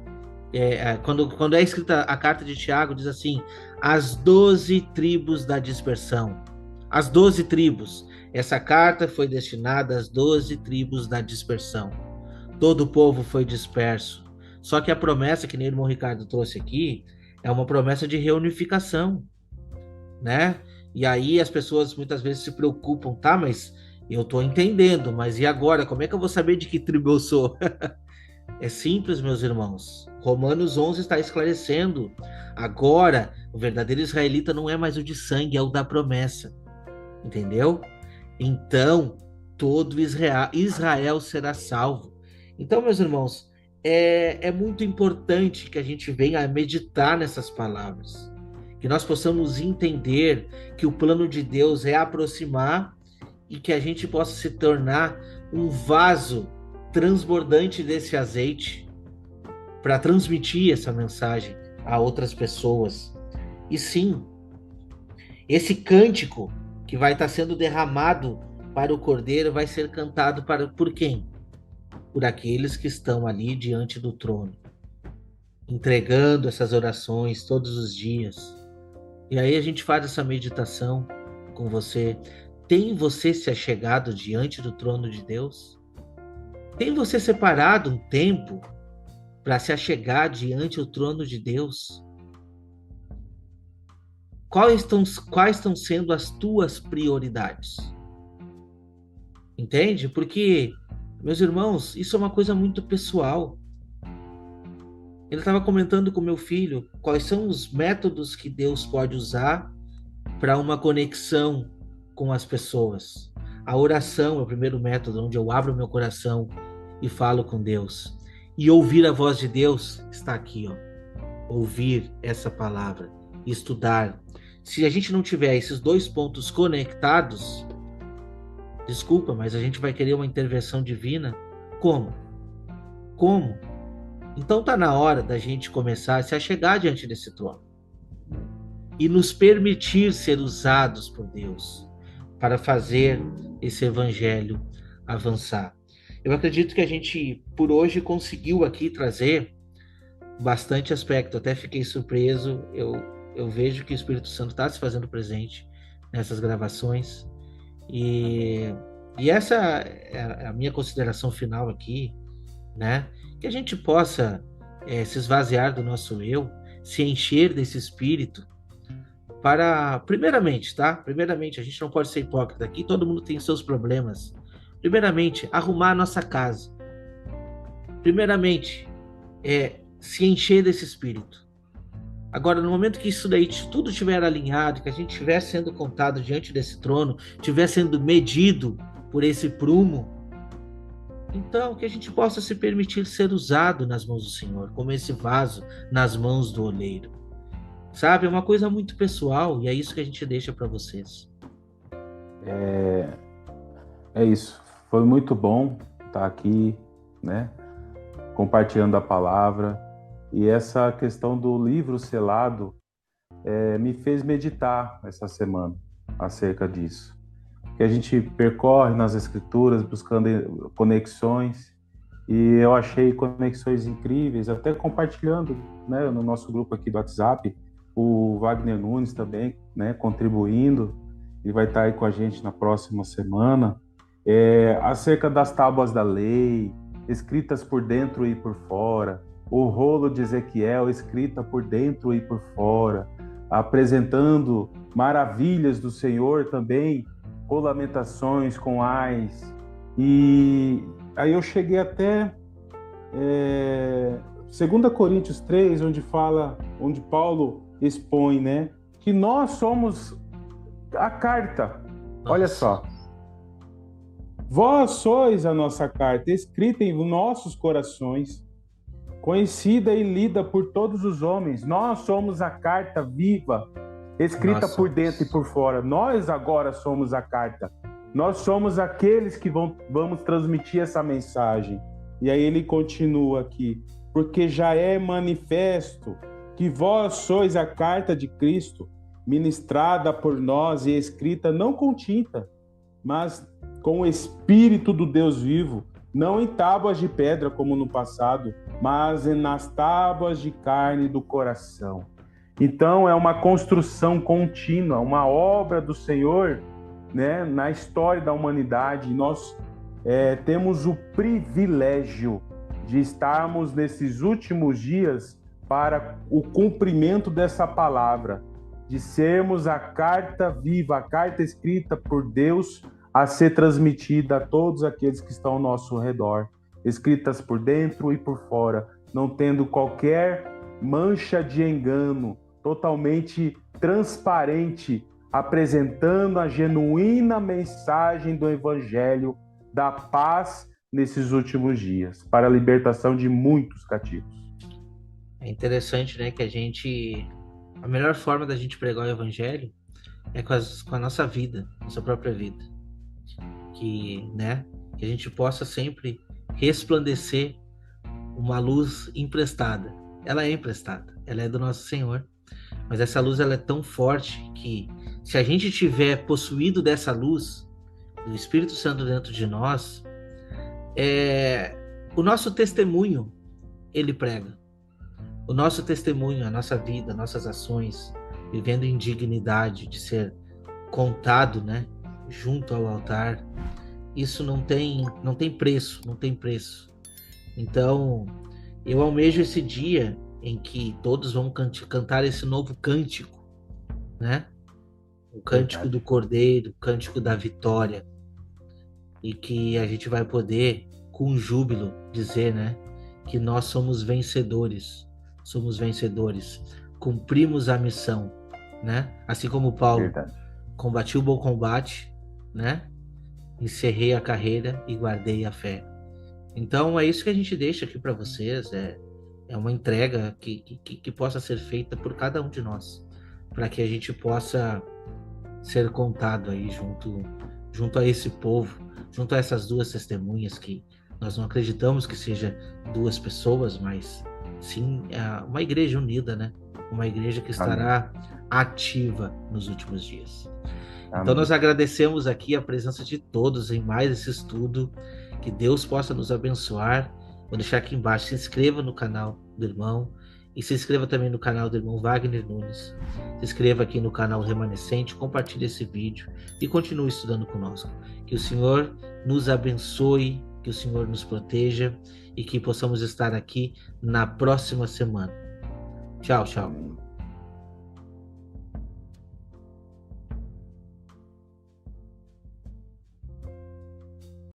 quando é escrita a carta de Tiago, diz assim: as 12 tribos da dispersão. As 12 tribos. Essa carta foi destinada às 12 tribos da dispersão. Todo o povo foi disperso. Só que a promessa que o irmão Ricardo trouxe aqui é uma promessa de reunificação, né? E aí as pessoas muitas vezes se preocupam, tá, mas eu tô entendendo, mas e agora? Como é que eu vou saber de que tribo eu sou? É simples, meus irmãos. Romanos 11 está esclarecendo. Agora, O verdadeiro israelita não é mais o de sangue, é o da promessa. Entendeu? Então, todo Israel será salvo. Então, meus irmãos, é muito importante que a gente venha a meditar nessas palavras, que nós possamos entender que o plano de Deus é aproximar e que a gente possa se tornar um vaso transbordante desse azeite para transmitir essa mensagem a outras pessoas. E sim, esse cântico que vai estar sendo derramado para o Cordeiro vai ser cantado por quem? Por aqueles que estão ali diante do trono, entregando essas orações todos os dias. E aí a gente faz essa meditação com você. Tem você se achegado diante do trono de Deus? Tem você separado um tempo para se achegar diante do trono de Deus? Quais estão sendo as tuas prioridades? Entende? Porque, meus irmãos, isso é uma coisa muito pessoal. Ele estava comentando com meu filho quais são os métodos que Deus pode usar para uma conexão com as pessoas. A oração é o primeiro método, onde eu abro meu coração e falo com Deus. E ouvir a voz de Deus está aqui, ó. Ouvir essa palavra, estudar. Se a gente não tiver esses dois pontos conectados, desculpa, mas a gente vai querer uma intervenção divina. Como? Como? Então tá na hora da gente começar a se achegar diante desse trono e nos permitir ser usados por Deus para fazer esse evangelho avançar. Eu acredito que a gente, por hoje, conseguiu aqui trazer bastante aspecto. Até fiquei surpreso. Eu vejo que o Espírito Santo está se fazendo presente nessas gravações. E essa é a minha consideração final aqui, né? Que a gente possa se esvaziar do nosso eu, se encher desse Espírito para, primeiramente, tá? Primeiramente, a gente não pode ser hipócrita aqui, todo mundo tem seus problemas. Primeiramente, arrumar a nossa casa. Primeiramente, se encher desse Espírito. Agora, no momento que isso daí tudo estiver alinhado, que a gente estiver sendo contado diante desse trono, estiver sendo medido por esse prumo, então que a gente possa se permitir ser usado nas mãos do Senhor, como esse vaso nas mãos do oleiro. Sabe, é uma coisa muito pessoal e é isso que a gente deixa para vocês. É isso. Foi muito bom estar aqui, né, compartilhando a palavra. E essa questão do livro selado me fez meditar essa semana acerca disso. Que a gente percorre nas Escrituras buscando conexões, e eu achei conexões incríveis, até compartilhando, né, no nosso grupo aqui do WhatsApp, o Wagner Nunes também, né, contribuindo, ele vai estar aí com a gente na próxima semana, acerca das tábuas da lei, escritas por dentro e por fora, o rolo de Ezequiel, escrita por dentro e por fora, apresentando maravilhas do Senhor também, com lamentações, com ais. E aí eu cheguei até 2 Coríntios 3, onde Paulo expõe, né, que nós somos a carta. Nossa. Olha só. Vós sois a nossa carta, escrita em nossos corações, conhecida e lida por todos os homens. Nós somos a carta viva, escrita por dentro e por fora. Nós agora somos a carta. Nós somos aqueles que vamos transmitir essa mensagem. E aí ele continua aqui. Porque já é manifesto que vós sois a carta de Cristo, ministrada por nós e escrita não com tinta, mas com o Espírito do Deus vivo, não em tábuas de pedra como no passado, mas nas tábuas de carne do coração. Então é uma construção contínua, uma obra do Senhor, né, na história da humanidade. Nós temos o privilégio de estarmos nesses últimos dias para o cumprimento dessa palavra, de sermos a carta viva, a carta escrita por Deus a ser transmitida a todos aqueles que estão ao nosso redor, escritas por dentro e por fora, não tendo qualquer mancha de engano, totalmente transparente, apresentando a genuína mensagem do Evangelho da paz nesses últimos dias, para a libertação de muitos cativos. É interessante, né, que a melhor forma da gente pregar o Evangelho é com a nossa vida, nossa própria vida. Que a gente possa sempre resplandecer uma luz emprestada. Ela é emprestada, ela é do nosso Senhor, mas essa luz ela é tão forte que se a gente tiver possuído dessa luz, do Espírito Santo dentro de nós, o nosso testemunho, ele prega. O nosso testemunho, a nossa vida, nossas ações, vivendo em dignidade de ser contado, né, junto ao altar, isso não tem preço, não tem preço. Então, eu almejo esse dia em que todos vão cantar esse novo cântico, né? O cântico do Cordeiro, o cântico da vitória, e que a gente vai poder, com júbilo, dizer, né, que nós somos vencedores, cumprimos a missão, né? Assim como Paulo, combati o bom combate, né? Encerrei a carreira e guardei a fé. Então é isso que a gente deixa aqui para vocês, é uma entrega que possa ser feita por cada um de nós, para que a gente possa ser contado aí junto a esse povo, junto a essas duas testemunhas que nós não acreditamos que seja duas pessoas, mas sim uma igreja unida, né? Uma igreja que estará ativa nos últimos dias. Amém. Então nós agradecemos aqui a presença de todos em mais esse estudo, que Deus possa nos abençoar. Vou deixar aqui embaixo, se inscreva no canal do irmão, e se inscreva também no canal do irmão Wagner Nunes, se inscreva aqui no canal Remanescente, compartilhe esse vídeo e continue estudando conosco. Que o Senhor nos abençoe, que o Senhor nos proteja e que possamos estar aqui na próxima semana. Tchau, tchau.